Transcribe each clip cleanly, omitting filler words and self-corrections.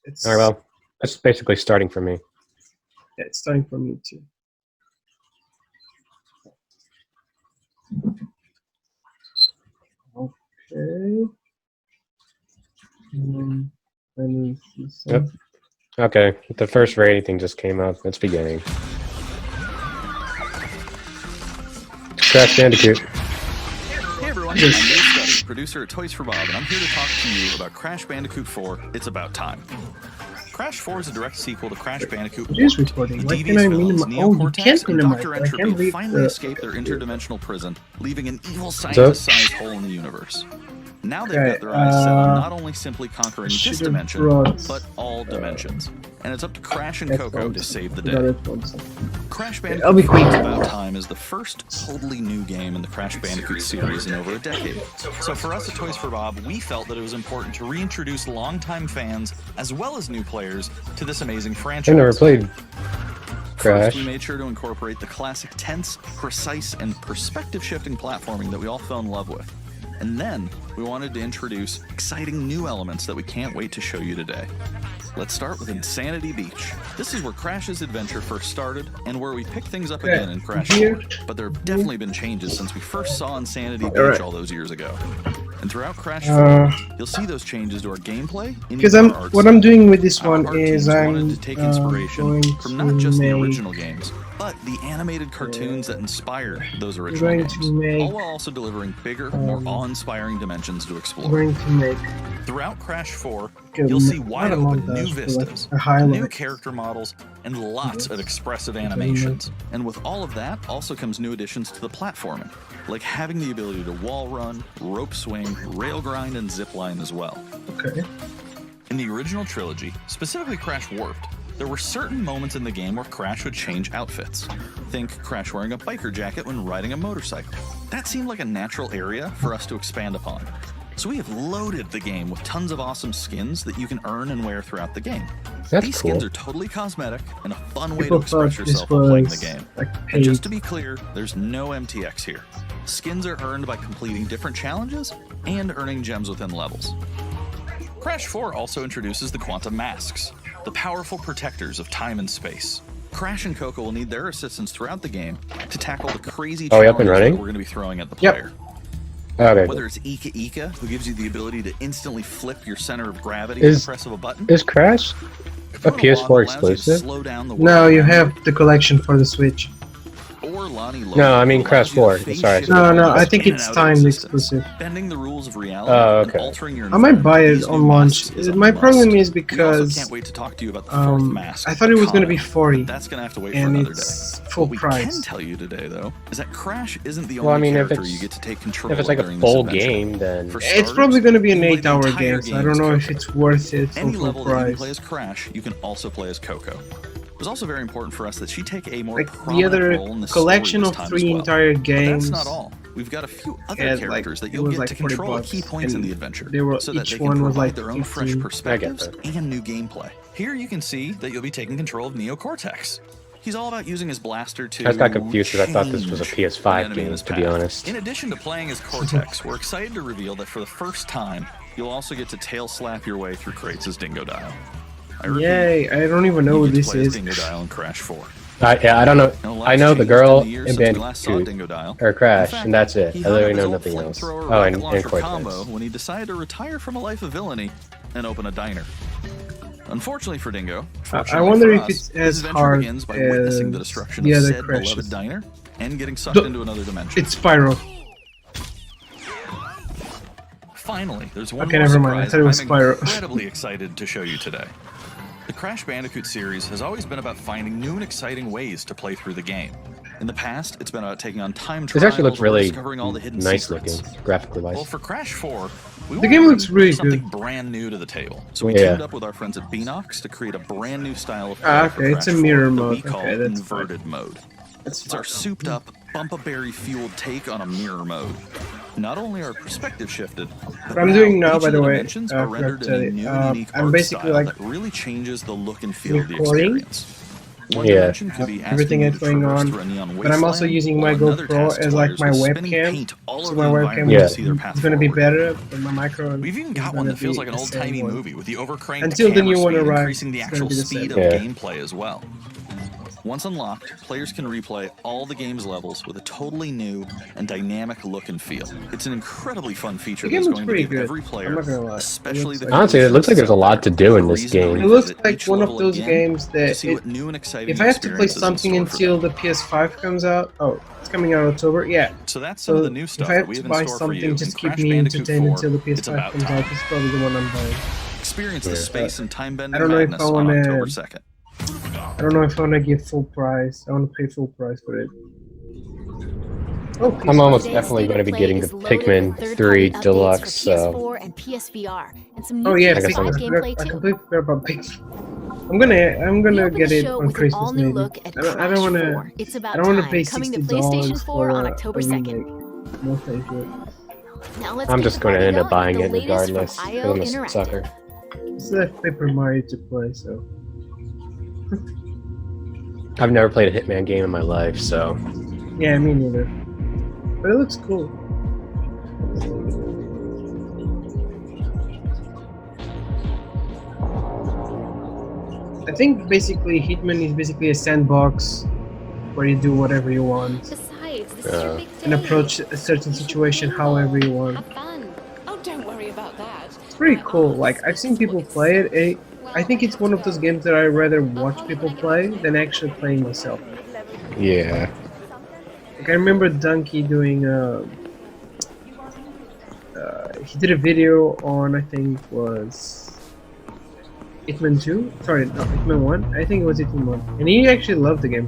It's Alright, well, that's basically starting for me. yeah, it's starting for me too. Okay. Let me see Yep. Okay, the first rating thing just came up. It's beginning. Crash Bandicoot. Hey everyone, I'm Dave Study, producer at Toys for Bob, and I'm here to talk to you about Crash Bandicoot 4, It's About Time. Crash 4 is a direct sequel to Crash Bandicoot It is Warped. recording. The Why devious can I villains minimize? Oh, you Neo-Cortex can't and minimize. Dr. I can't Entropy leave finally the... escape their interdimensional prison, leaving an evil scientist-sized hole in the universe. Now they've got their eyes set on not only simply conquering this dimension, but all dimensions. And it's up to Crash and Coco to save the day. Crash Bandicoot It's About Time is the first totally new game in the Crash Bandicoot series in over a decade. So for us at Toys for Bob, we felt that it was important to reintroduce longtime fans, as well as new players, to this amazing franchise. I've never played Crash. First, we made sure to incorporate the classic tense, precise, and perspective-shifting platforming that we all fell in love with. And then, we wanted to introduce exciting new elements that we can't wait to show you today. Let's start with Insanity Beach. This is where Crash's adventure first started, and where we pick things up again in Crash 4. But there have definitely been changes since we first saw Insanity Beach all those years ago. And throughout Crash 4, you'll see those changes to our gameplay. Because what I'm doing with this one is I'm to take inspiration from not just the original games, but the animated cartoons that inspired those original games, all while also delivering bigger, more awe-inspiring dimensions to explore. Throughout Crash 4, you'll see wide-open new vistas, new character models, and lots of expressive animations. And with all of that, also comes new additions to the platforming, like having the ability to wall run, rope swing, rail grind, and zip line as well. Okay. In the original trilogy, specifically Crash Warped, there were certain moments in the game where Crash would change outfits. Think Crash wearing a biker jacket when riding a motorcycle. That seemed like a natural area for us to expand upon. So we have loaded the game with tons of awesome skins that you can earn and wear throughout the game. These skins are totally cosmetic and a fun way to express yourself while playing the game. And just to be clear, there's no MTX here. Skins are earned by completing different challenges and earning gems within levels. Crash 4 also introduces the Quantum Masks, the powerful protectors of time and space. Crash and Coco will need their assistance throughout the game to tackle the crazy challenges that we're going to be throwing at the player. Okay. Whether it's Ika Ika, who gives you the ability to instantly flip your center of gravity with the press of a button. Is Crash a PS4 exclusive? No, you have the collection for the Switch. No, I mean Crash 4. Sorry. No, I think it's timed exclusive. Bending the rules of reality okay. and altering your I might buy it on launch. My problem is because can't wait to talk to you about the fourth mask. I thought it was going to be 40. That's going to have to wait for and another it's day. full What price. we can tell you today, though, is that Crash isn't the only character you get to take control of. If it's like a full game, then it's probably going to be an 8-hour game. So I don't know if it's worth it for any full level that you price. play as Crash, you can also play as Coco. It was also very important for us that she take a more Like prominent the other role in the collection story of this time 3 as well. entire But games. that's not all. We've got a few other had, characters like, that you'll it was get like to 40 control at bucks, key points in and the adventure, they were, so that each they can one was provide like their own fresh 15. perspectives and new gameplay. Here you can see that you'll be taking control of Neo-Cortex. He's all about using his blaster to I got confused because I thought this was a PS5 game, to be honest. In addition to playing as Cortex, we're excited to reveal that for the first time, you'll also get to tail slap your way through crates as Dingodile. Yay, I don't even know who this is. Dingodile in Crash 4. I don't know. I know the girl in Bandicoot, or Crash, fact, and that's it. I he had literally his know old nothing else. flamethrower Oh, rocket and launcher Cortex. combo when he decided to retire from a life of villainy and open a diner. Unfortunately for Dingo, I wonder if us, it's his as adventure hard begins by witnessing the destruction the of other said Crashes. beloved diner and getting sucked into another dimension. It's Spyro. Finally, there's one Okay, more never mind. I surprise thought it was I'm Spyro. incredibly excited to show you today. The Crash Bandicoot series has always been about finding new and exciting ways to play through the game. In the past, it's been about taking on time trials This actually looks or really discovering all the hidden nice secrets. looking, graphically wise. Well, for Crash 4, we The game looks really something good. brand new to the table. So we Yeah. teamed up with our friends at Beanox to create a brand new style of play for Okay, it's a Crash 4 mirror that mode. we call Okay, that's inverted mode. That's It's our souped-up, bumpa-berry fueled take on a mirror mode. Not only are perspective shifted, but What I'm doing now, each by of the way, dimensions are rendered in a new, unique I'm art basically style like that really changes the look and feel of the recording. experience. One Yeah. dimension could be Everything asking you that's to going traverse on. through a neon But I'm also wasteland, using my while another GoPro task as like requires my you spinning webcam. paint all So over my the webcam environment Yeah. to see their path is gonna be forward. better, but my micro. We've even is got gonna one that feels be like an the old same timey one. movie with the overcranked Until the camera new one speed arrives, increasing the it's gonna actual be the speed same. of Yeah. gameplay as well. Once unlocked, players can replay all the game's levels with a totally new and dynamic look and feel. It's an incredibly fun feature The game that's looks going to pretty give good. every I'm player, not gonna lie. especially the Honestly, it looks like there's a lot to do in this reason to game. It looks revisit like each one of level those again games to that see what new and exciting if I have to play experiences in something store for until them. the PS5 comes out, oh, it's coming out in October, yeah. So that's some of the new If stuff I that have we to have in buy store for you something in just keep Crash me Bandicoot entertained 4. until the It's PS5 about comes time. out, it's probably the one I'm buying. Experience the Yeah. space and time bending I don't know if madness I on wanna- October 2nd. I don't know if I want to give full price. I want to pay full price for it. Oh, I'm almost Today's definitely State going to of be Play getting the is loaded Pikmin with third-party 3 updates Deluxe, for so PS4 and PSVR, and some new Oh yeah, I guess PS5 I'm- gameplay I too. completely forgot about Pikmin. I'm We gonna open get the it show on with an Christmas all-new maybe. look at I don't Crash wanna. 4. It's about I don't wanna time, pay coming to $60 PlayStation 4 on for October a 2nd. remake. No thank you. Now let's I'm get just the going to party end up going buying with it the latest from regardless. 'Cause IO I'm a Interactive. sucker. Still have Paper Mario to play, so I've never played a Hitman game in my life, so yeah, me neither. But it looks cool. I think basically Hitman is basically a sandbox where you do whatever you want Besides, this is your big day. and approach a certain You should situation move however on. you want. Have fun. Oh, don't worry about that. It's pretty cool. Like I've seen people play it. I think it's one of those games that I'd rather watch people play than actually playing myself. yeah. Like I remember Donkey doing he did a video on I think was Hitman 2? Sorry, no, Hitman 1? I think it was Hitman 1. And he actually loved the game.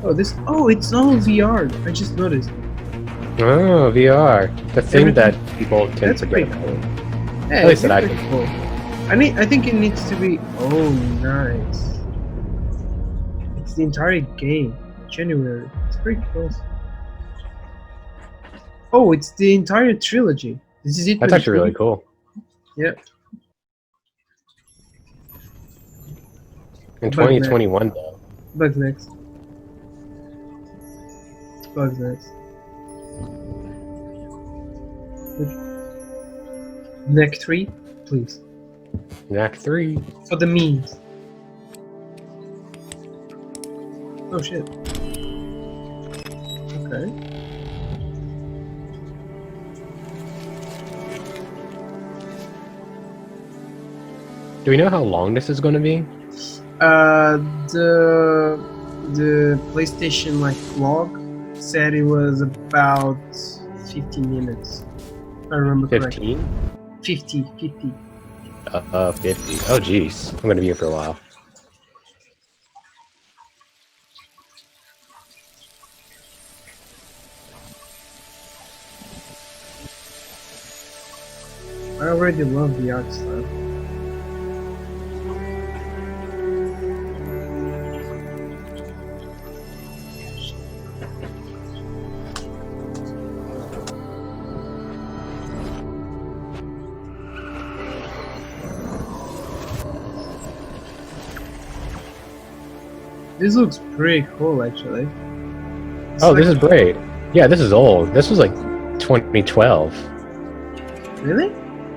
Oh it's all VR. I just noticed. Oh, VR. The thing that people tend That's to pretty get. cool. Yeah, At least it's that I pretty think. cool. I think it needs to be oh nice. It's the entire game. January. It's pretty close. Oh, it's the entire trilogy. This is it. That's actually really cool. Yep. In But, man, 2021, though. Bugs next. Bugs next. Neck 3, please. Knack 3. For the memes. Oh shit. Okay. Do we know how long this is going to be? The PlayStation like vlog said it was about 15 minutes. If I remember correctly. 15? 50. 50. Oh, jeez. I'm going to be here for a while. I already love the art style. This looks pretty cool, actually. It's Oh, like- this is Braid. Yeah, this is old. This was like 2012. Really?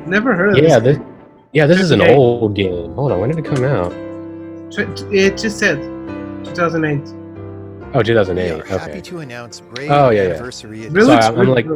Never heard of Yeah, this. this is an Okay. old game. Hold on, when did it come out? It just said 2008. Oh, We 2008. are happy Okay. to announce Braid Oh, yeah, yeah. Anniversary Edition. Really? Sorry, I'm like-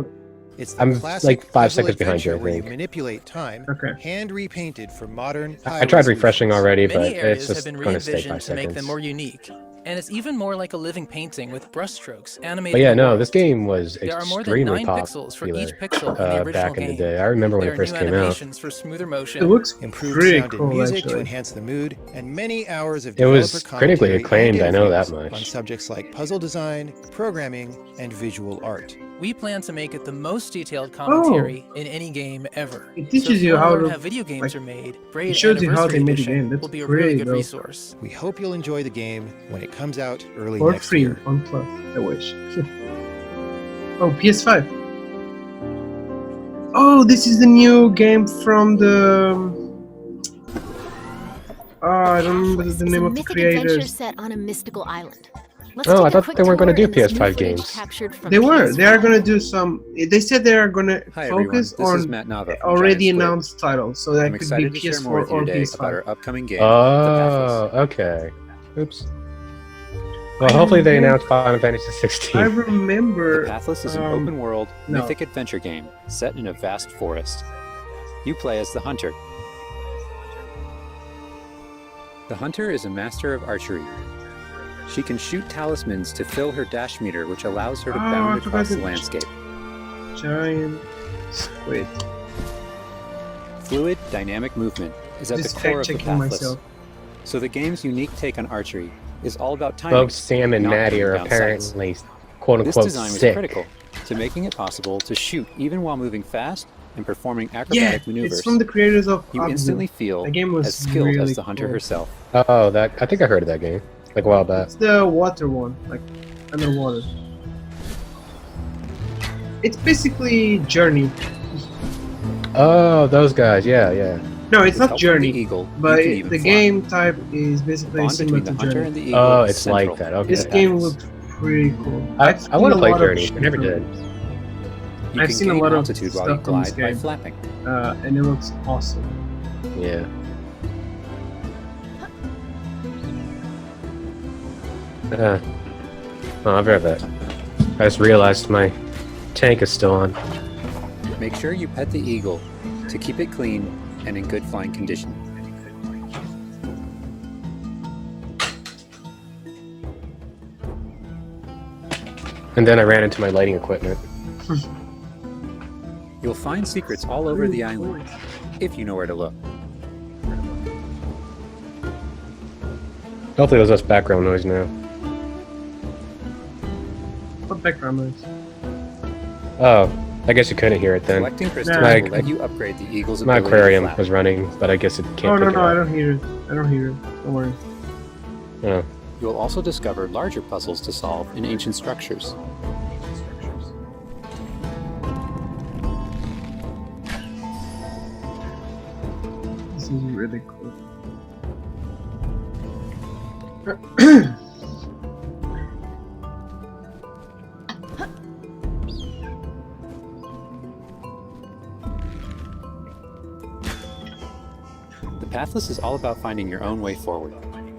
It's the I'm classic like 5 puzzle seconds behind you, I adventure where think. manipulate time, Okay. hand repainted for modern. I tried refreshing already, but Many areas it's have just been going to stay 5 re-envisioned to make them seconds. more unique, and it's even more like a living painting with brushstrokes animated. But yeah, in the no, world. this game was There are more than extremely 9 pixels for popular each pixel in the original back in the game. day. I remember when There it are first new came out. animations for smoother motion. It looks Improved pretty sound cool, and music to actually. enhance the mood, and many hours of It was developer critically commentary acclaimed, and I know that interviews much. on subjects like puzzle design, programming, and visual art. We plan to make it the most detailed commentary in any game ever. It teaches so if you wanna how learn to- how video games like, are made. Braid shows you how they Anniversary made the Edition game. That's will be a pretty really good dope. resource. We hope you'll enjoy the game when it comes out early Or next free year. on Plus, I wish. Oh, PS5. Oh, this is the new game from the Oh, I don't remember Pathless the is name a of the mythic adventure creators. set on a mystical island. Let's Oh, take I a thought quick they weren't tour gonna do in this new PS5 footage games. captured from They were. They are PS5. gonna do some. They said they are gonna Hi everyone, focus this is on Matt Nava from already Giant Squid. announced titles, so that I'm could be excited to share more PS4 with you or today PS5. about our upcoming game, The Pathless. Oh, okay. Oops. Well, hopefully they remember- announced Final Fantasy I 16. remember. The Pathless is an open-world, no. mythic adventure game set in a vast forest. You play as the Hunter. The Hunter is a master of archery. She can shoot talismans to fill her dash meter, which allows her to Oh, I bound forgot across the to- landscape. Giant Squid. Fluid, dynamic movement is at Just the core of the fact-checking Pathless. myself. So the game's unique take on archery is all about timing. Both Sam and not Maddie are putting down sights. apparently This quote-unquote design was sick. critical to making it possible to shoot even while moving fast and performing Yeah, acrobatic maneuvers. it's from the creators of You Abzu. instantly feel The game was as skilled really as the Hunter cool. herself. Oh, that I think I heard of that game like a while back. It's the water one, like underwater. It's basically Journey. Oh, those guys. Yeah, yeah. No, it's With not help from Journey, the eagle, but you can even the fly. game type is basically Bond similar between to the Hunter Journey. and the eagle Oh, is it's central like that. to Okay. This the game Pathless. looked pretty cool. I I've want to seen play a lot of Journey. I shit never from did. it, You I've can seen a gain lot of altitude while you stuff from this glide by game. flapping. and it looks awesome. Yeah. Oh, I've heard that. I just realized my tank is still on. Make sure you pet the eagle to keep it clean and in good flying condition. And then I ran into my lighting equipment. You'll find secrets all over the island, if you know where to look. Hopefully there's less background noise now. What background noise? Oh, I guess you couldn't hear it then. Collecting crystals My- will let you upgrade the eagle's My ability aquarium to fly. was running, but I guess it can't Oh no, pick no, it I up. don't hear it. I don't hear it. Don't worry. Oh. You'll also discover larger puzzles to solve in ancient structures. This is really cool. The Pathless is all about finding your own way forward.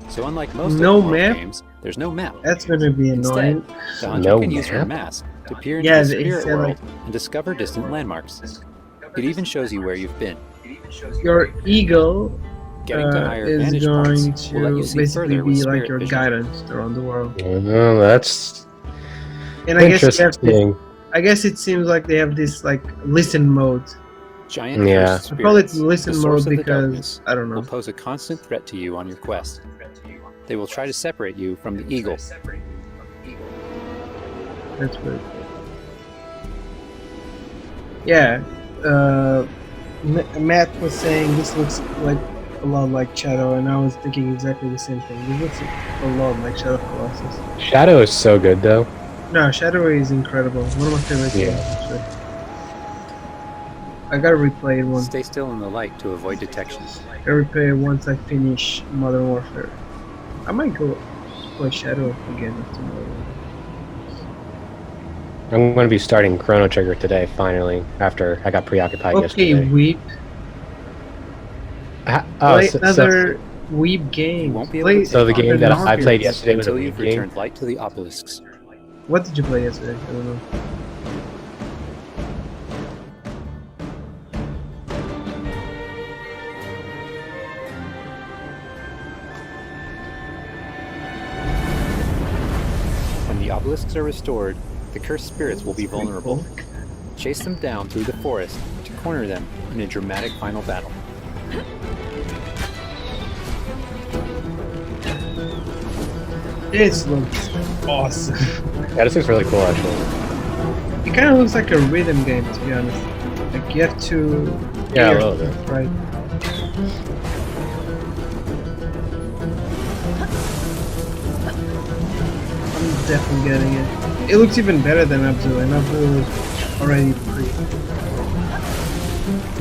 So unlike most No open world map? games, there's no map. That's gonna be annoying. Instead, the hunter No can use her map? mask to peer into Yeah, the they spirit said, world like- and discover distant landmarks. It even shows you where you've been. Your eagle Getting to higher is vantage going points will let to you see basically further with be like spirit your vision. guidance around the world. Well, that's And I guess you have to, interesting. I guess it seems like they have this like listen mode. Giant Yeah. cursed I call it spirits, listen the source mode of the because darkness, I don't will know. pose a constant threat to you on your quest. They will try to separate you from the eagle. That's pretty cool. Yeah, Matt was saying this looks like a lot like Shadow, and I was thinking exactly the same thing. It looks a lot like Shadow of the Colossus. Shadow is so good though. No, Shadow is incredible. One of my favorite Yeah. games, actually. I gotta replay it once. Stay still in the light to avoid detection. I gotta replay it once I finish Modern Warfare. I might go play Shadow again after Modern Warfare. I'm going to be starting Chrono Trigger today, finally, after I got preoccupied Okay, yesterday. Weep. Oh, Play another Weep game. You won't be able Play to so the take game on that the I Dark played Souls. yesterday was a until Wii you've game. returned light to the obelisks. What did you play yesterday? I don't know. When the obelisks are restored, the cursed spirits will be vulnerable. Chase them down through the forest to corner them in a dramatic final battle. This looks awesome. Yeah, this looks really cool, actually. It kind of looks like a rhythm game, to be honest. Like you have to. Yeah, a hear little bit. stuff, right? I'm definitely getting it. It looks even better than Abzu, and Abzu is already pretty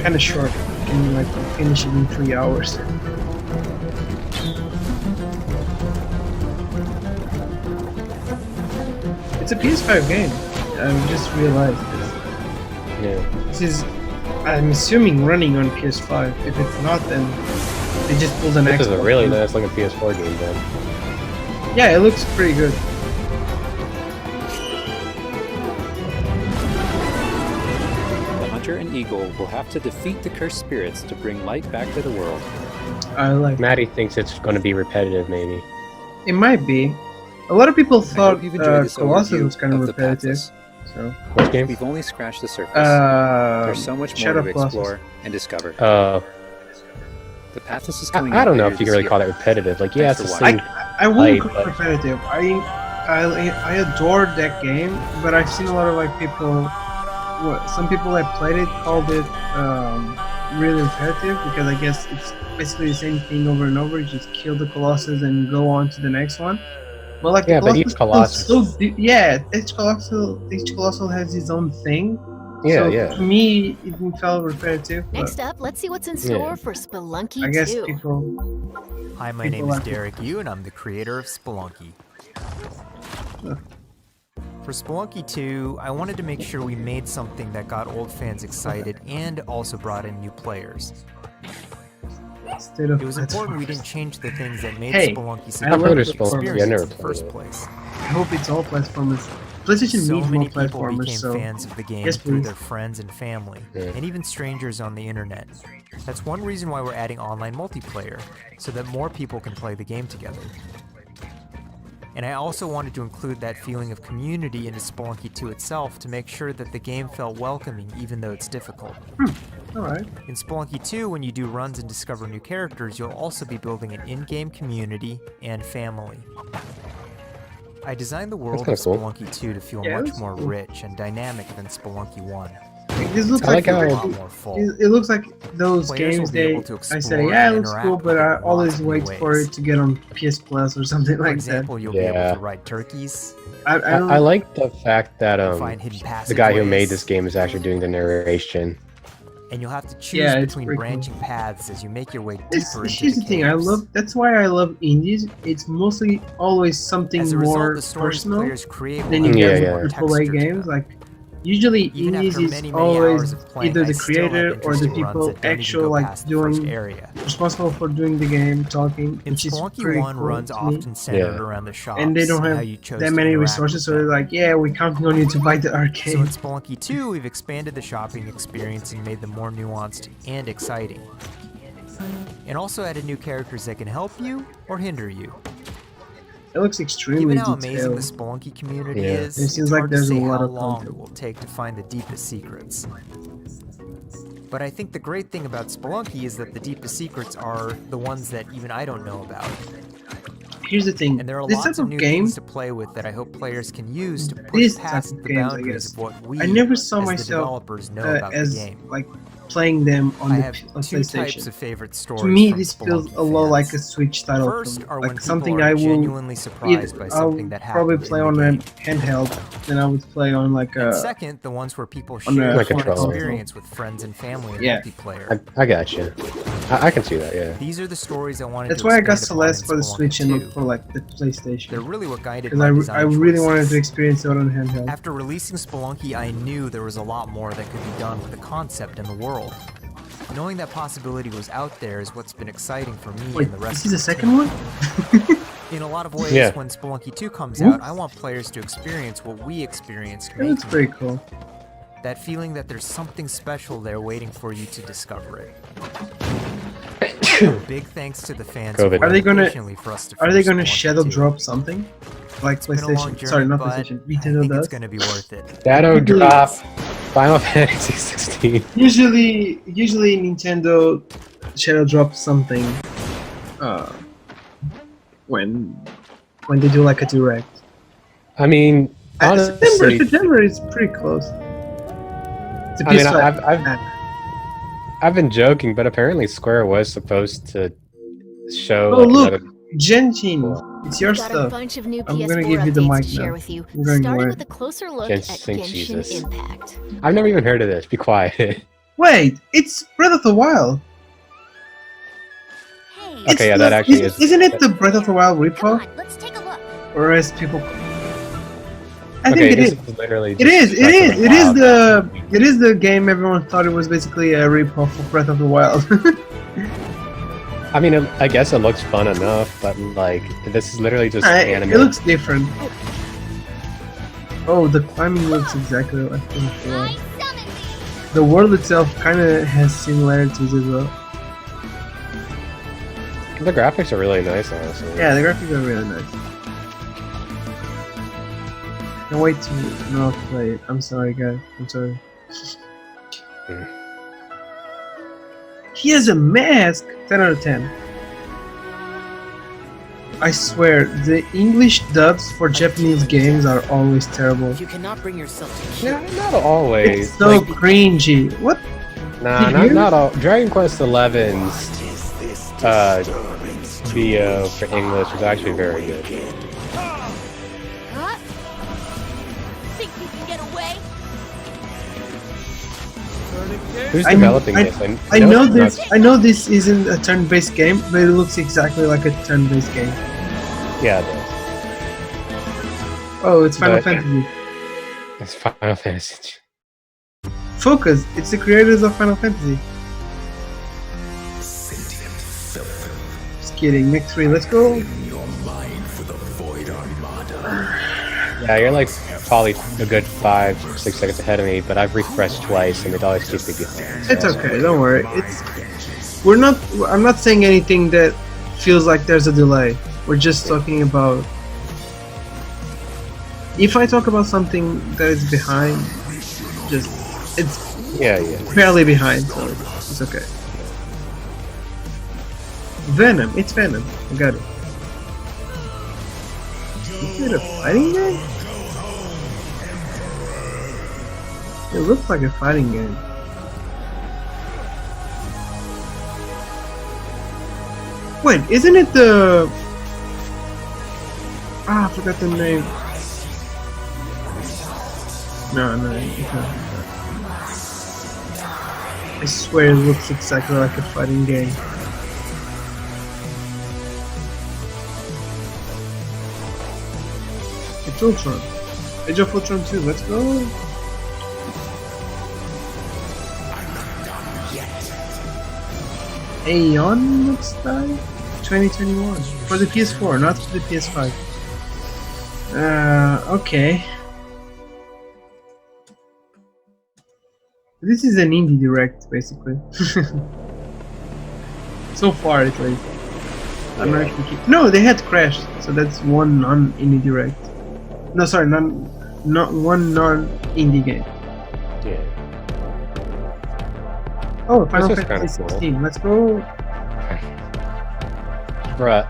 kind of short. You can like finish it in 3 hours. It's a PS5 game. I just realized this. Yeah. This is, I'm assuming, running on PS5. If it's not, then they just pulled an Xbox. This is a really nice looking PS4 game, then. Yeah, it looks pretty good. The hunter and eagle will have to defeat the cursed spirits to bring light back to the world. I like. Maddie thinks it's going to be repetitive, maybe. It might be. A lot of people I thought hope you've enjoyed this Colossus overview was kind of the repetitive. Pathless. So. What game? We've only scratched the surface. There's so much more Shadow to Colossus. explore and discover. The Pathless is coming I out don't know later if you can this really year. call that repetitive. Like, yeah, it's Thanks the for same. I wouldn't Right, call it but- repetitive. I adored that game, but I've seen a lot of like people. Some people that played it called it really repetitive because I guess it's basically the same thing over and over. You just kill the Colossus and go on to the next one. But like Yeah, the but each Colossus is Colossus- so deep. Yeah, each Colossal has its own thing. Yeah, So yeah. to me, it didn't feel repetitive. But Next up, let's see what's in store for Spelunky I guess 2. people. Hi, my People name is like it. Derek Yu, and I'm the creator of Spelunky. For Spelunky 2, I wanted to make sure we made something that got old fans excited and also brought in new players. State of It was important we platformers. didn't change the things that made Hey, Spelunky such I a love great Spelunky. experience I never in the played first it. place. I hope it's all platformers. PlayStation So needs many more people platformers, became so fans of the game yes, through please. their friends and family, Yeah. and even strangers on the internet. That's one reason why we're adding online multiplayer, so that more people can play the game together. And I also wanted to include that feeling of community into Spelunky 2 itself to make sure that the game felt welcoming even though it's difficult. Alright. In Spelunky 2, when you do runs and discover new characters, you'll also be building an in-game community and family. I designed the world of kinda cool. Spelunky 2 to feel Yeah, much that's more cool. rich and dynamic than Spelunky 1. This looks I like how- A lot more full. it looks like those Players will games be able to I explore say, yeah, it and looks interact cool, with but it I in lots always of new wait for ways. it to get on PS Plus or something For like example, you'll be Yeah. able to ride turkeys, that. I don't I like the fact that find hidden the guy who made passageways, this game is actually doing the narration. and you'll have to choose Yeah, it's between pretty cool. branching paths as you make your way This, deeper into here's the thing, I caves. love. That's why I love indies. It's mostly always something As a more result, the stories personal players create will than you have Yeah, get yeah. more with AAA texture to games. them. Like usually Even indies after is many always hours of playing, either I the still have creator or the interesting runs people that don't even actual go like past the first doing area. responsible for doing the game, talking, In which is Spelunky pretty 1, cool runs to me. often centered Yeah. around the shops And they don't how have you chose that to many interact resources, with so they're them. like, yeah, we're counting on you to buy the So arcade. in Spelunky 2, we've expanded the shopping experience and made them more nuanced and exciting. And also added new characters that can help you or hinder you. It looks extremely Given how amazing detailed. the Spelunky community Yeah. is, It it's seems like hard to there's a say lot how of long content. it will take to find the deepest secrets. But I think the great thing about Spelunky is that the deepest secrets are the ones that even I don't know about. Here's the thing. And there are This lots type of of new game, things to play with that I hope players can use to push this type past of the games, I boundaries guess. of what we, I never saw as the myself developers, know about as the game. like playing them on I the have on two types PlayStation. of favorite stories. To me, from this feels Spelunky a lot fans. like a Switch title. First for are me. when Like people something are I will genuinely surprised by I'll something that probably happened play in on the a game. handheld than I would play on like And a. second, the ones where people on share a a Like a fun controller. experience with friends and family in Yeah. multiplayer. I got you. I can see that. Yeah. These are the stories I wanted That's to why I got expand upon Celeste in for the Spelunky Switch and 2. not for like the PlayStation. They're really what guided Because my I design really wanted choices. to experience it on handheld. After releasing Spelunky, I knew there was a lot more that could be done with the concept and the world. Knowing that possibility was out there is what's been exciting for me Wait, and the rest this is of the the second team. one? In a lot of ways, Yeah. when Spelunky 2 comes Whoops. out, I want players to experience what we experienced That looks making it. pretty cool. That feeling that there's something special there waiting for you to discover it. Big thanks to the fans who COVID. Are they waited gonna- patiently for us to Are they finish gonna Spelunky shadow 2. drop something? Like It's been a long PlayStation. journey, Sorry, not but PlayStation. I Nintendo think does. it's gonna be worth it. Shadow Drop, Final Fantasy 16. Usually Nintendo shadow drops something when they do like a direct. I mean, honestly, September is pretty close. It's a I mean, PS5. I've been joking, but apparently Square was supposed to show. Oh, like, look! another- Genshin, it's your Got a stuff. bunch of new I'm PS4 gonna give you the updates mic to share now. with you, I'm going starting wide. with a closer look Genshin, at Genshin Jesus. Impact. I've never even heard of this. Be quiet. Wait, it's Breath of the Wild. Hey, Okay, It's yeah, that actually is- Isn't it the Breath of the Wild come repo? on, let's take a look. Or as people. I think it is. Literally It is. just Breath of the It is Wild. the. It is the game everyone thought it was basically a ripoff of Breath of the Wild. I mean, I guess it looks fun enough, but like this is literally just anime. It looks different. Oh, the climbing looks exactly like Breath of the Wild. The world itself kind of has similarities as well. The graphics are really nice, honestly. Yeah, the graphics are really nice. Can't wait to not play it. I'm sorry, guys. I'm sorry. He has a mask! 10 out of 10. I swear, the English dubs for Japanese games are always terrible. You cannot bring yourself to Yeah, not always. It's so cringy. What? Nah, Did you? not all. Dragon Quest XI's VO for English was actually very good. Huh? Think you can get away? Who's I- developing I- this? I know it's this. not- I know this isn't a turn-based game, but it looks exactly like a turn-based game. Yeah, it is. Oh, it's Final But- Fantasy. It's Final Fantasy. Focus. It's the creators of Final Fantasy. Just kidding. Next 3. Let's go. Yeah, you're like probably a good 5-6 seconds ahead of me, but I've refreshed twice and it always keeps me behind. It's okay. Don't worry. It's. We're not. I'm not saying anything that feels like there's a delay. We're just talking about. If I talk about something that is behind, just it's Yeah, yeah. barely behind, so it's okay. Venom. It's Venom. I got it. Is it a fighting game? It looks like a fighting game. Wait, isn't it the... Ah, I forgot the name. No, it's not. I swear it looks exactly like a fighting game. It's Ultron. Age of Ultron 2, let's go! Aeon looks like 2021 for the PS4, not for the PS5. Okay. This is an indie direct, basically. So far, at least. I'm not actually no, they had Crash, so that's one non-indie direct. No, sorry, not one non-indie game. Yeah. Oh, Final This is Fantasy kinda cool. 16. Let's go. Bruh,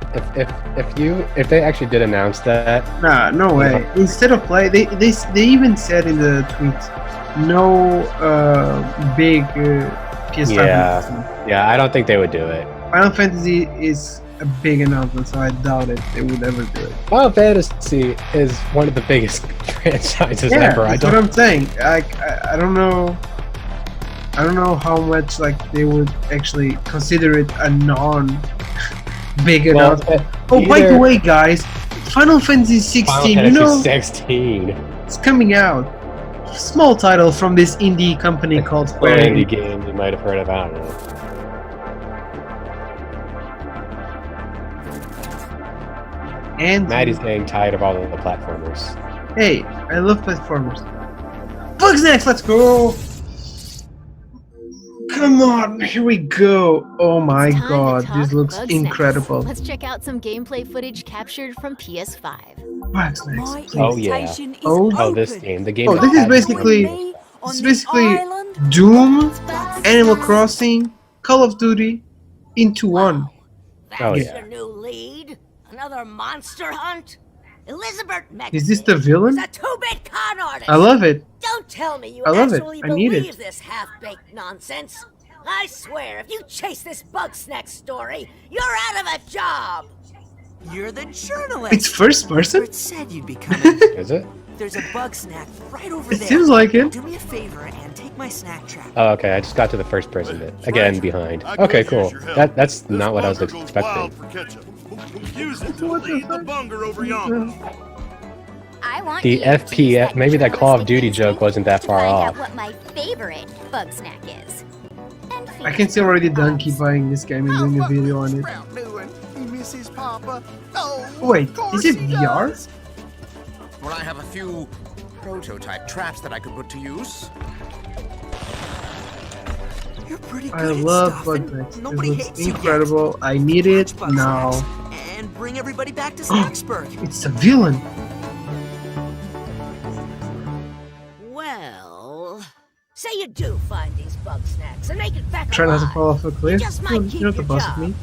if they actually did announce that, Nah, no way. Instead of play, they even said in the tweet, no big PS5 Yeah. announcement. yeah, I don't think they would do it. Final Fantasy is a big announcement, so I doubt it they would ever do it. Final Fantasy is one of the biggest franchises Yeah, ever. that's what I'm saying. I don't know. I don't know how much like they would actually consider it a non-big Well, announcement. Oh, by the way, guys, Final Fantasy 16. Final You know, Fantasy 16. it's coming out. Small title from this indie company called Well, Square indie Enix. game you might have heard of. I don't know. And Maddie's getting tired of all of the platformers. hey, I love platformers. Bugsnax, let's go! Come on, here we go. Oh my It's time to god, talk this looks Bugsnax. incredible. Let's check out some gameplay footage captured from PS5. Bugsnax. Oh, yeah. Oh, this game. The game. Oh, that this is had- basically Doom, Animal Crossing, Call of Duty into one. Oh, That's yeah. your new lead? Another monster hunt? Elizabeth Mexican Is this the villain? is a two-bit con artist. I love it. Don't tell me you I love it. actually I need it. believe this half-baked nonsense. I swear, if you chase this Bugsnax story, you're out of a job. You're the journalist. It's first person? It said you'd be coming. Is it? There's a bug snack right over It there. seems like it. Do me a favor and take my snack trap. Oh, okay. I just got to the first person bit. Again, behind. Okay, cool. That's not what I was expecting. Use it to lead the bunger over yonder. I want The you to use FPS, maybe that Call of journalistic Duty instinct joke wasn't that to far find off. out what my favorite bug snack is. And I can see already Donkey buying this game and doing a video on it. Doing? He misses Papa. Oh, Wait, of course is it he VR? does. Well, I have a few prototype traps that I could put to use. You're pretty good I at love stuff, Bug and Snacks. It nobody looks hates you yet. incredible. I need it Catch Bug now. Snacks and bring everybody back to Snacksburg. It's a villain. Well, say you do find these bug snacks and make it back Try not to alive. fall off a cliff. just might You keep don't have to your boss job. with me.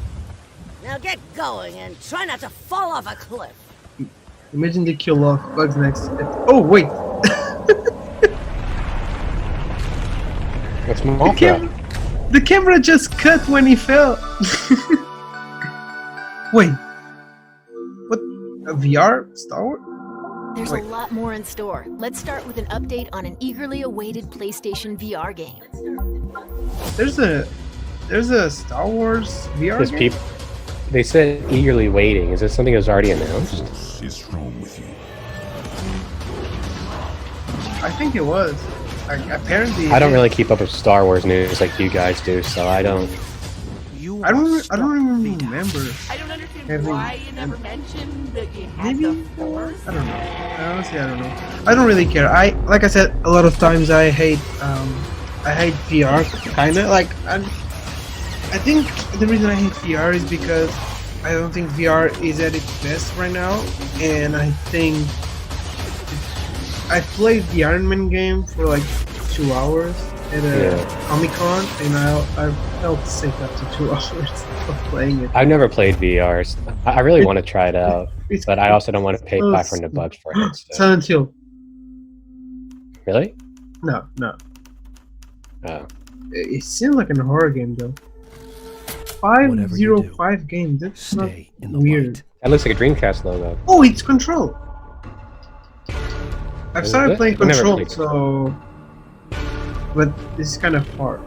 Now get going and try not to fall off a cliff. Imagine they kill off Bugs next. Oh wait, What's the Mothra? the camera just cut when he fell. Wait, what? A VR Star Wars? There's Wait. a lot more in store. Let's start with an update on an eagerly awaited PlayStation VR game. There's a Star Wars VR There's game. people. They said eagerly waiting. Is this something that was already announced? I think it was. Apparently, I don't really keep up with Star Wars news like you guys do, so I don't. I don't even remember. I don't understand Having- why you never mentioned that you had Maybe? the Force. I don't know. Honestly, I don't know. I don't really care. Like I said, a lot of times I hate VR. Kinda like I think the reason I hate VR is because I don't think VR is at its best right now, and I think I played the Iron Man game for like 2 hours at a Comic-Con, and I felt sick after 2 hours of playing it. I've never played VRs. I really want to try it out, It's but I also don't want to pay Oh, 500 bucks for it. So. Silent Hill. Really? No. Oh. It seems like an horror game though. 505 game. That's not weird. That looks like a Dreamcast logo. Oh, it's Control. I've Is started it? playing I've never Control, played so but this is kind of hard.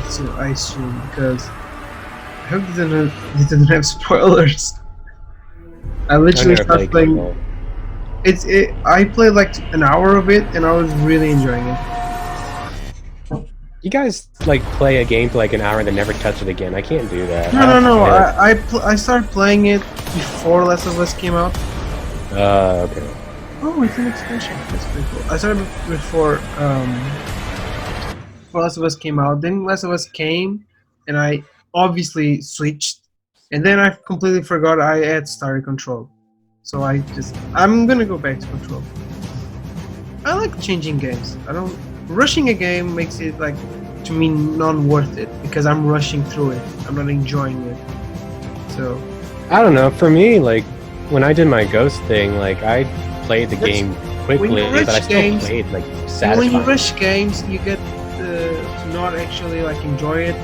So I assume because I hope it doesn't have spoilers. I literally I've never started played playing. Control. I played like an hour of it, and I was really enjoying it. You guys like play a game for like an hour and then never touch it again. I can't do that. No. I I started playing it before Last of Us came out. okay. Oh, it's an extension. That's pretty cool. I started before Last of Us came out. Then Last of Us came, and I obviously switched. And then I completely forgot I had started Control. So I'm gonna go back to Control. I like changing games. Rushing a game makes it like, to me, not worth it because I'm rushing through it. I'm not enjoying it. So I don't know. For me, like when I did my Ghost thing, like I played the game quickly, when you rush but I still games- played like when satisfying. you rush games, you get to not actually like enjoy it.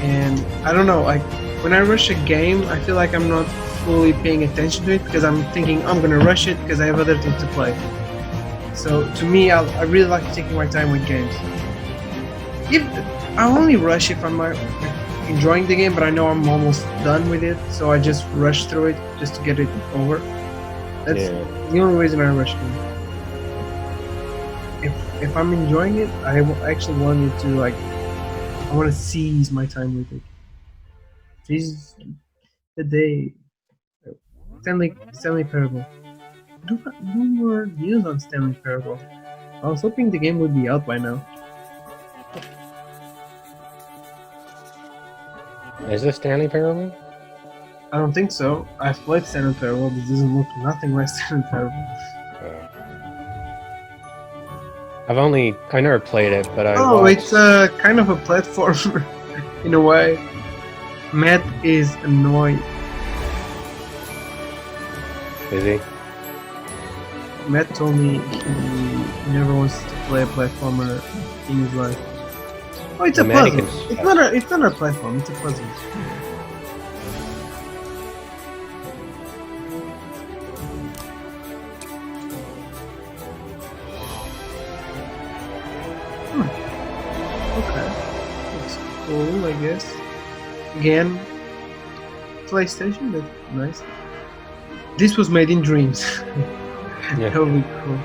And I don't know, like when I rush a game, I feel like I'm not fully paying attention to it because I'm thinking I'm gonna rush it because I have other things to play. So to me, I really like taking my time with games. I only rush if I'm enjoying the game, but I know I'm almost done with it, so I just rush through it just to get it over. That's the only reason I rush games. If I'm enjoying it, I actually want it to like. I want to seize my time with it. Seize the day. Stanley Parable. Do more news on Stanley Parable. I was hoping the game would be out by now. Is this Stanley Parable? I don't think so. I've played Stanley Parable. This doesn't look nothing like Stanley Parable. I never played it, but I It's kind of a platformer in a way. Matt is annoyed. Is he? Matt told me he never wants to play a platformer in his life. Oh, it's a Matt puzzle. can- It's not a platform. It's a puzzle. Okay, that's cool, I guess. Again, PlayStation. That's nice. This was made in dreams. Yeah. That would be cool.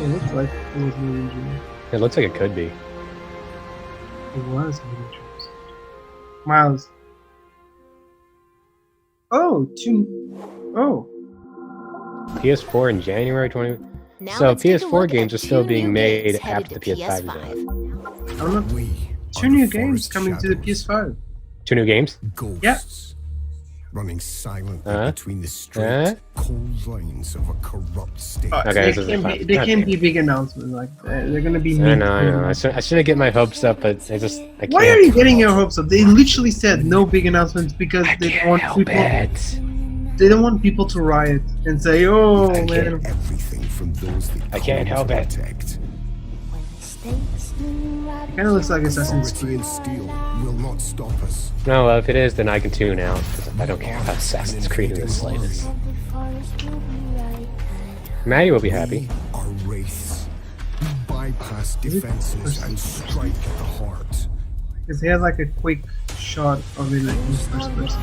It looks like it was Luigi. It looks like it could be. It was Luigi. Miles. Oh, oh. PS4 in January 20. Now So let's take a PS4 look games at are still two being new made games after headed the to PS5 is PS5. out. I don't know. Two new games coming to the PS5. 2 new games? Ghosts, Yeah. running silently Uh-huh. between the straight, cold lines of a corrupt state. Okay, they this is can't, fun. be, they God can't damn be big announcements like that. They're gonna be. I know. I shouldn't get my hopes up, but I can't. Why are you getting your hopes up? They literally said no big announcements because they don't want help people. it. They don't want people to riot and say, "Oh I man." get everything from those they I can't call help to it. protect. It kind of looks like Assassin's Authority Creed. and steel will not stop us. No, well, if it is, then I can tune out. 'Cause I don't care about Assassin's Creed in the slightest. Maddie will be happy. We are wraiths. We bypass defenses and strike at the heart. Because he has like a quick shot of it like, in first person.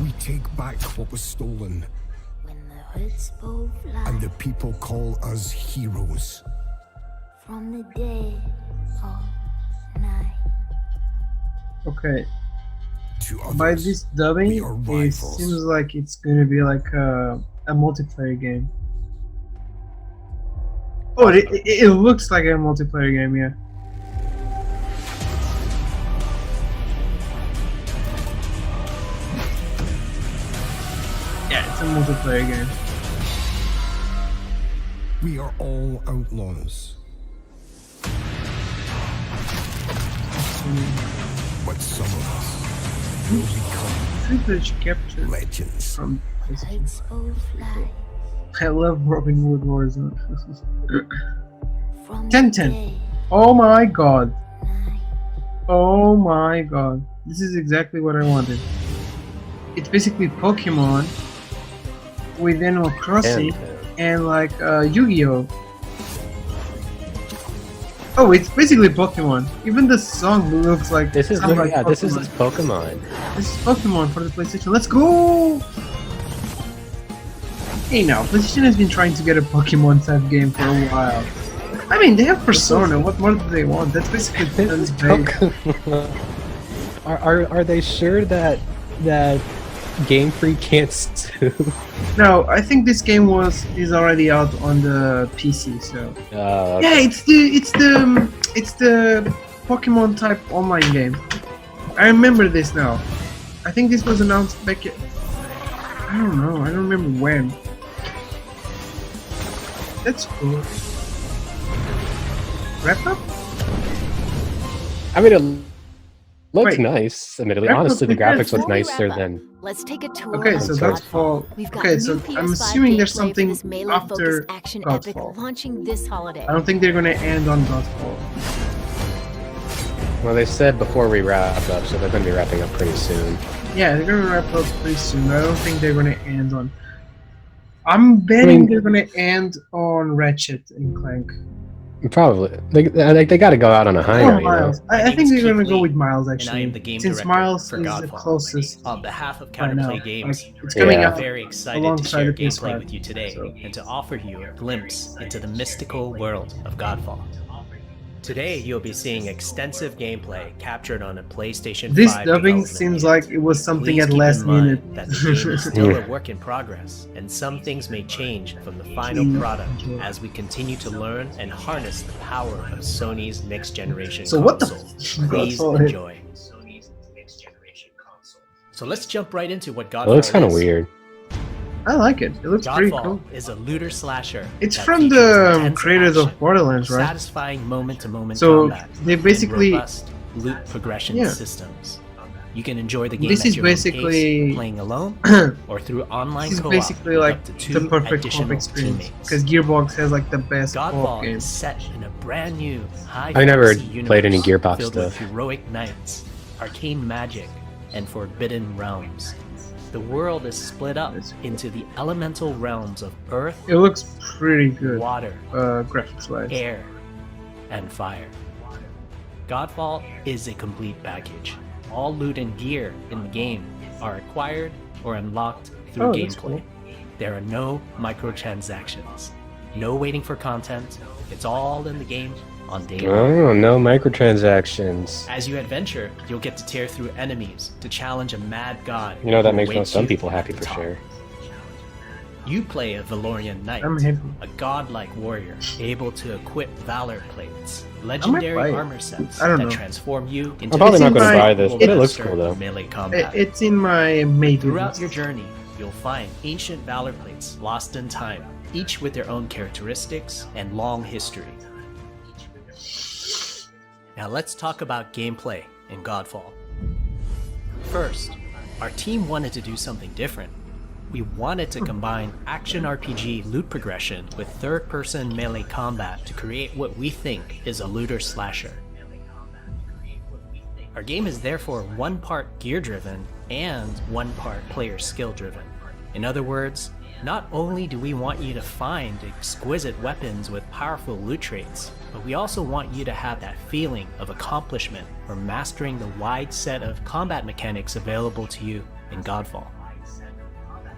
We take back what was stolen. And the people call us heroes. From the day of night. Okay. To By others, this dubbing, we are it rivals. seems like it's gonna be like a multiplayer game. Oh, it looks like a multiplayer game, yeah. Yeah, it's a multiplayer game. We are all outlaws. But some of us will become Footage captured legends. from I love Robin Hood Warzone. 10-10. Oh my god. Oh my god. This is exactly what I wanted. It's basically Pokemon with Animal Crossing and like Yu-Gi-Oh! Oh, it's basically Pokemon. Even the song looks like This is sounds literally, like yeah, this is Pokemon. Pokemon. This is Pokemon for the PlayStation. Let's go! Hey now, PlayStation has been trying to get a Pokemon type game for a while. I mean, they have Persona. What more do they want? That's basically This is turn-based. Pokemon. Are they sure that Game Freak can't sue? No, I think this game is already out on the PC. So Okay. yeah, it's the Pokemon type online game. I remember this now. I think this was announced back. I don't know. I don't remember when. That's cool. Wrap up? I mean, it looks Wait. nice. Admittedly, Wrap honestly, the up graphics look Before we nicer wrap up, than. Let's take a tour Okay, of so Godfall. that's fall. We've got Okay, new so I'm PS5 assuming there's gameplay for something this after melee-focused action epic Godfall. launching this holiday. I don't think they're gonna end on Godfall. Well, they said before we wrap up, so they're going to be wrapping up pretty soon. Yeah, they're gonna wrap up pretty soon. I don't think they're gonna end on. I'm betting they're gonna end on Ratchet and Clank. Probably. They got to go out on a high Or note, you know? Miles. I think they're gonna go with Miles And I actually. am the game Since director Miles for is the Godfall. closest. On behalf of I know. Counterplay Games, Like, it's coming Yeah. out I'm very excited to alongside share the PS5. gameplay with you today and to offer you a glimpse into the mystical world of Godfall. Today, you'll be seeing extensive gameplay captured on a PlayStation This 5 dubbing development seems kit. like it was something Please at keep last in mind minute. that the game is still a work in progress, and some things may change from the final product as we continue to learn and harness the power of Sony's next generation So what the console. f- Please Godfall is- enjoy. So let's jump right into what Godfall It looks kind of is. weird. I like it. It looks pretty Godfall cool. is a looter slasher. It's that from features the intense creators action, of Borderlands, right? satisfying moment-to-moment So combat, they basically- and robust loot progression Yeah. systems. You can enjoy the game This at is your own basically- pace, playing alone or through online This is co-op basically with like up to 2 the perfect additional co-op experience teammates. because Gearbox has like the best co-op Godfall games. is set in a brand new high I never fantasy played any universe Gearbox filled stuff. with heroic knights, arcane magic, and forbidden realms. The world is split up into the elemental realms of earth, It looks pretty good. water, Graphics wise. air, and fire. Godfall is a complete package. All loot and gear in the game are acquired or unlocked through Oh, that's gameplay. cool. There are no microtransactions, no waiting for content. It's all in the game on day one. Oh, no microtransactions. As you adventure, you'll get to tear through enemies to challenge a mad god. You know, that who makes awaits some you people at happy the for top. sure. You play a Valorian Knight, I'm happy. a godlike warrior able to equip Valor plates, legendary buy it. armor sets I don't that know. transform you into I'm probably It's not in going to my- buy this, but it looks master cool though. melee combat. It's in my mate. Throughout your journey, you'll find ancient Valor plates lost in time, each with their own characteristics and long history. Now let's talk about gameplay in Godfall. First, our team wanted to do something different. We wanted to combine action RPG loot progression with third-person melee combat to create what we think is a looter slasher. Our game is therefore one part gear-driven and one part player skill-driven. In other words, not only do we want you to find exquisite weapons with powerful loot traits, but we also want you to have that feeling of accomplishment for mastering the wide set of combat mechanics available to you in Godfall.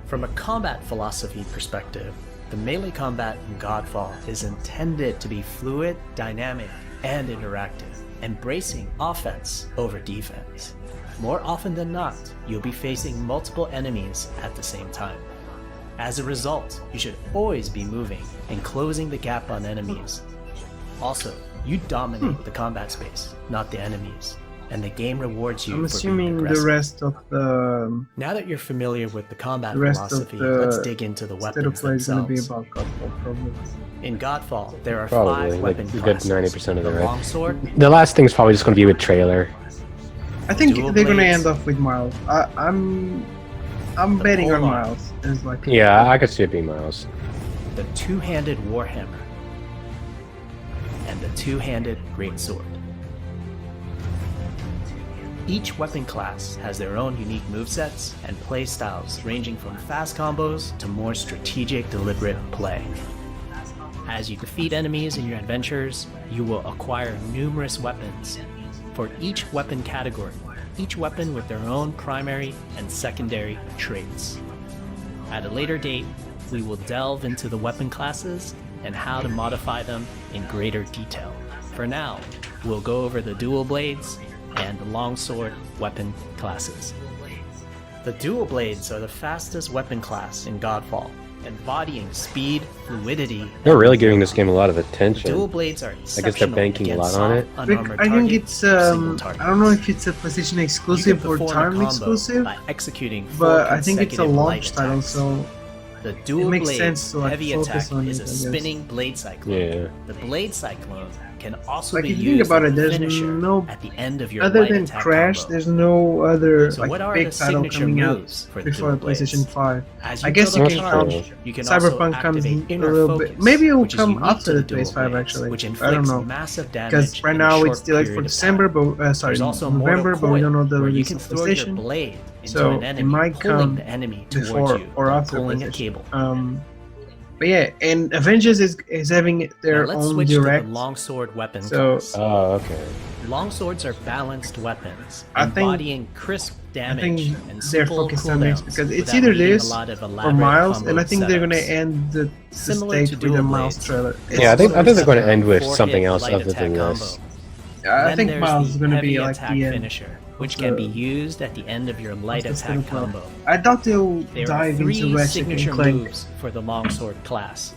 From a combat philosophy perspective, the melee combat in Godfall is intended to be fluid, dynamic, and interactive, embracing offense over defense. More often than not, you'll be facing multiple enemies at the same time. As a result, you should always be moving and closing the gap on enemies. Also, you dominate the combat space, not the enemies, and the game rewards you I'm for being assuming the aggressive. rest of the Now that you're familiar with the combat the rest of philosophy, the let's dig into the state of weapons play is gonna be themselves. about Godfall probably. In Godfall, there are Probably, 5 like weapon a good classes. 90% of the the right. longsword, The last thing's probably just going to be with trailer. I think Dual they're gonna blades. end up with Miles. I'm The betting on polearm. Miles. As like Yeah, I could see it being Miles. the two-handed warhammer, and the two-handed greatsword. Each weapon class has their own unique movesets and playstyles ranging from fast combos to more strategic, deliberate play. As you defeat enemies in your adventures, you will acquire numerous weapons. For each weapon category, each weapon with their own primary and secondary traits. At a later date, we will delve into the weapon classes and how to modify them in greater detail. For now, we'll go over the dual blades and the longsword weapon classes. The dual blades are the fastest weapon class in Godfall, embodying speed, fluidity. They're really giving this game a lot of Dual attention. blades are I guess exceptional they're banking a against lot on soft, it. unarmored I think targets it's or single targets. I don't know if it's a PlayStation You exclusive can or perform a time combo exclusive, by executing 4 but I think it's a consecutive light launch title, attacks. so The dual makes blade sense to, like, heavy focus attack on is it, a I guess. spinning blade cyclone. Yeah. The blade cyclone can also like be if you think used about as it, a there's finisher no at the end of your other light than attack Crash. combo. There's no other So like what are big the title signature coming out moves for the before dual blades? PlayStation 5. As I you guess build you up can charge, count you can Cyberpunk also comes activate a inner little bit. focus, Maybe it will which is come unique after to the dual PS5 blades, actually. which I don't inflicts know. massive Because damage right in a now short it's delayed period for of December, time. but sorry, There's also November, Mortal but we don't know Coil, the where you release can of throw your PlayStation. blade into So an it enemy, might pulling come the enemy before towards you or by after pulling a PlayStation. cable. But yeah, and Avengers is having their Now let's own switch direct. to the longsword weapon So- class. Oh, okay. Longswords are balanced weapons, I think- embodying crisp damage think and they're simple focused on this cooldowns because it's without either needing this a lot of or elaborate Miles, combo and I think they're gonna setups. end the Similar to stage with the Dual Miles Blades. trailer. Yeah, I think they're going to Longswords end with have a something 4-hit else light other attack than combo. this. I Then think there's Miles is the gonna heavy be like attack the end. finisher, which of can the- be used at the end of your light of the attack state of play. combo. I thought they'll There are dive 3 into Ratchet signature and Clank. moves for the longsword class.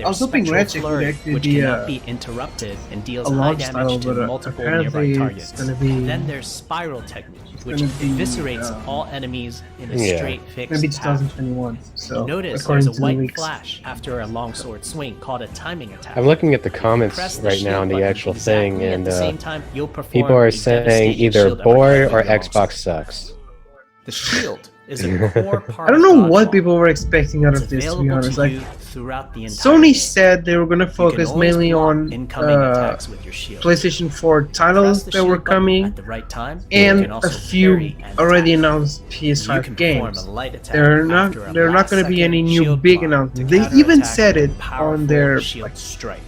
I was hoping Spectral Ratchet would Flurry, actually which be cannot a- be interrupted and deals a high launch damage title, to but multiple apparently nearby it's targets. gonna be- Then there's Spiral Technique, which gonna be, eviscerates all enemies in a Yeah. straight fixed Maybe path. 2021. So Notice according there's to a the white leaks. flash after a longsword swing called a timing attack. I'm looking at the comments Press the right now on shield the button actual exactly thing, at and the same time you'll perform people are a saying devastating either shield boy uppercut or with your Xbox longsword. sucks. The shield is a core part I don't know of what Godfall. people were expecting out It's of this, to be available honest. to Like, you throughout the entire Sony game. said they were gonna You can focus always mainly block on incoming attacks with your shield. PlayStation 4 Press titles the that were shield button coming, at the right time. You and can a also few parry and already attack. announced You PS5 can perform games. a light attack There are after a not going to be any last-second new shield big block announcements. to They even counterattack said with it on powerful their shield strike.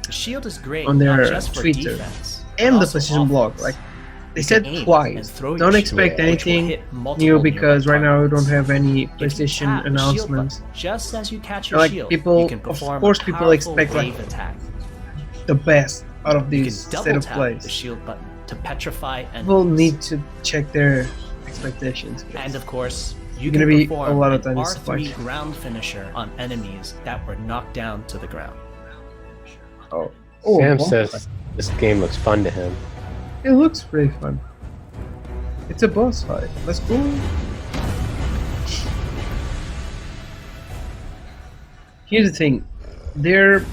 The shield is great on their not just for Twitter defense, and but the also PlayStation blog. offense. Like, they You said can aim and twice. throw your Don't shield, expect which will anything hit multiple new nearby because right now we don't targets. have any If you PlayStation tap the shield announcements. button just as you catch your Like, shield, people- you can of perform course a people powerful expect, like, wave attack. The best out of You these can state double of tap plays. the shield button to petrify enemies. People need to check their expectations. And of course, you Gonna can be a perform lot of an times R3 like- ground finisher on enemies that were knocked down to the ground. Oh, Sam boss says fight. this game looks fun to him. It looks pretty fun. It's a boss fight. Let's go. Here's the thing, they're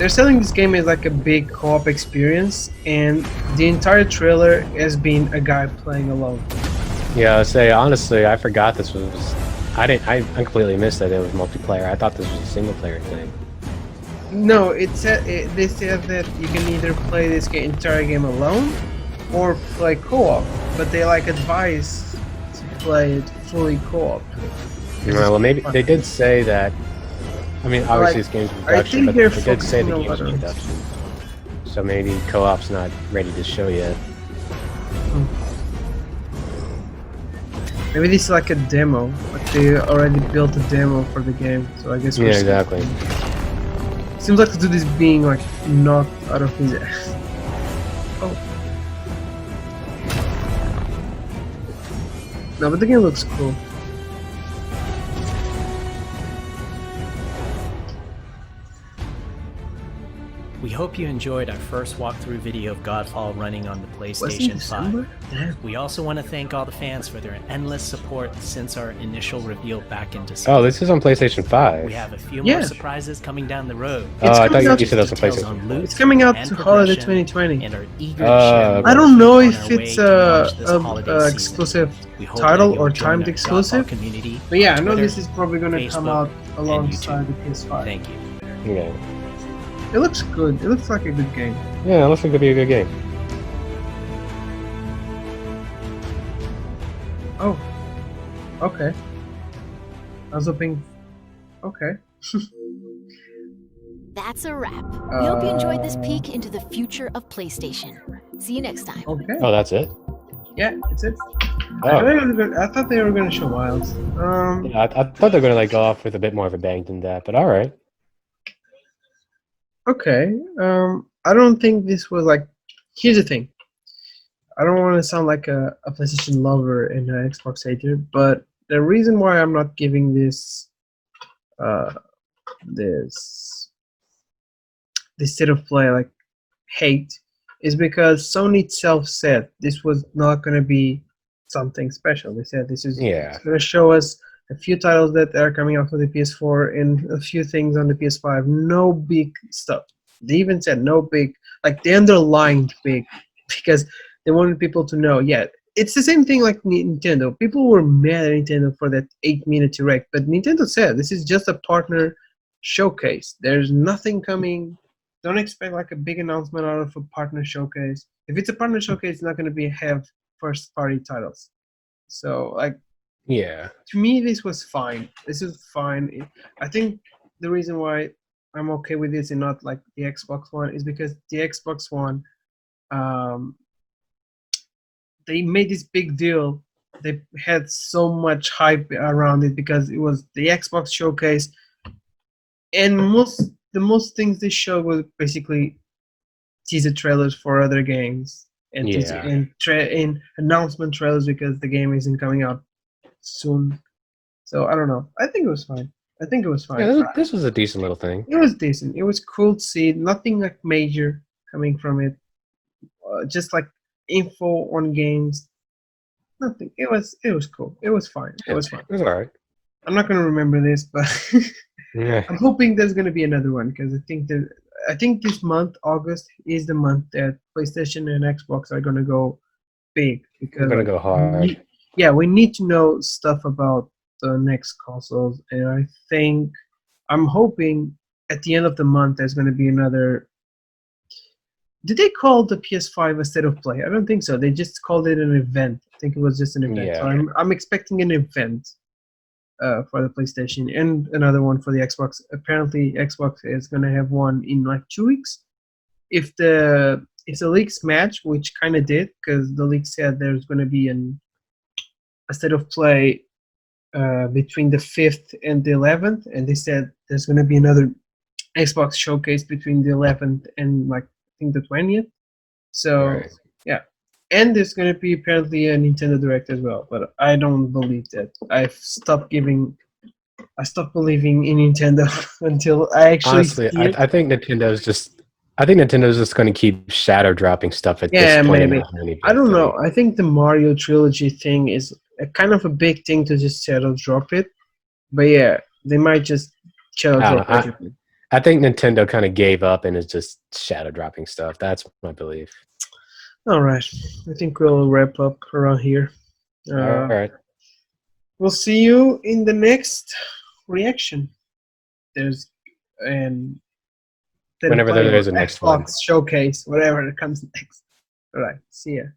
selling this game as like a big co-op experience, and the entire trailer has been a guy playing alone. Yeah, I say honestly, I forgot this was. I completely missed that it was multiplayer. I thought this was a single player thing. No, they said that you can either play this entire game alone or play co-op, but they like advise to play it fully co-op. Well, maybe they did say that. I mean, obviously this game's in production, but they're they did say the focusing a game's lot in on- production. So maybe co-op's not ready to show yet. Maybe this is like a demo, like they already built a demo for the game, so I guess Yeah, we're still- exactly. Seems like the dude is being like knocked out of his ass. Oh. No, but the game looks cool. We hope you enjoyed our first walkthrough video of Godfall running on the Was it PlayStation December? 5. Damn. We also want to thank all the fans for their endless support since our initial reveal back in December. Oh, this is on PlayStation 5. We have a few Yeah. more surprises coming down the road. Oh, I thought coming you out- said that was on Details PlayStation. loot It's coming out and to holiday progression, 2020. and are eager to share more I don't with know you on if our way it's to launch this a holiday season. exclusive We hope title that you'll or join timed our exclusive. Godfall community But yeah, on I know Twitter, this is probably gonna come Facebook, out and alongside YouTube. the PS5. Thank you. Yeah. It looks good. It looks like a good game. Yeah, it looks like it'll be a good game. Oh. Okay. I was hoping. Okay. That's a wrap. We hope you enjoyed this peek into the future of PlayStation. See you next time. Okay. Oh, that's it? Yeah, it's it. Oh. I thought they were gonna show Wilds. Yeah, I thought they were going to like go off with a bit more of a bang than that, but alright. Okay. I don't think this was like. Here's the thing. I don't want to sound like a PlayStation lover and an Xbox hater, but the reason why I'm not giving this this state of play like hate is because Sony itself said this was not going to be something special. They said this is Yeah. going to show us a few titles that are coming out for the PS4 and a few things on the PS5. No big stuff. They even said no big, like they underlined big because they wanted people to know. Yeah, it's the same thing like Nintendo. People were mad at Nintendo for that 8-minute direct, but Nintendo said this is just a partner showcase. There's nothing coming. Don't expect like a big announcement out of a partner showcase. If it's a partner showcase, it's not going to have first-party titles. So like. Yeah. To me, this was fine. This is fine. I think the reason why I'm okay with this and not like the Xbox One is because the Xbox One, they made this big deal. They had so much hype around it because it was the Xbox showcase, and the most things they showed was basically teaser trailers for other games and and announcement trailers because the game isn't coming out soon. So I don't know. I think it was fine. Yeah, this was a decent little thing. It was decent. It was cool to see. Nothing like major coming from it. Just like info on games. Nothing. It was cool. It was fine. It was fine. It was alright. I'm not gonna remember this, but Yeah. I'm hoping there's gonna be another one because I think this month, August, is the month that PlayStation and Xbox are gonna go big because They're gonna go hard. yeah, we need to know stuff about the next consoles, and I'm hoping at the end of the month there's going to be another. Did they call the PS5 a State of Play? I don't think so. They just called it an event. I think it was just an event. So Yeah. I'm expecting an event for the PlayStation and another one for the Xbox. Apparently, Xbox is going to have one in like 2 weeks. If the leaks match, which kind of did, because the leak said there's going to be a State of Play between the 5th and the 11th, and they said there's going to be another Xbox showcase between the 11th and like I think the 20th. So Right. yeah, and there's going to be apparently a Nintendo Direct as well, but I don't believe that. I stopped believing in Nintendo until I actually Honestly, see it. I think Nintendo's just going to keep shadow dropping stuff at Yeah, this point. maybe. I don't know. I think the Mario trilogy thing is a kind of a big thing to just shadow drop it. But yeah, they might just shadow I don't drop know. everything. I think Nintendo kind of gave up and is just shadow dropping stuff. That's my belief. All right. I think we'll wrap up around here. All right. We'll see you in the next reaction. Whenever there is a next one. Xbox showcase, whatever comes next. All right. See ya.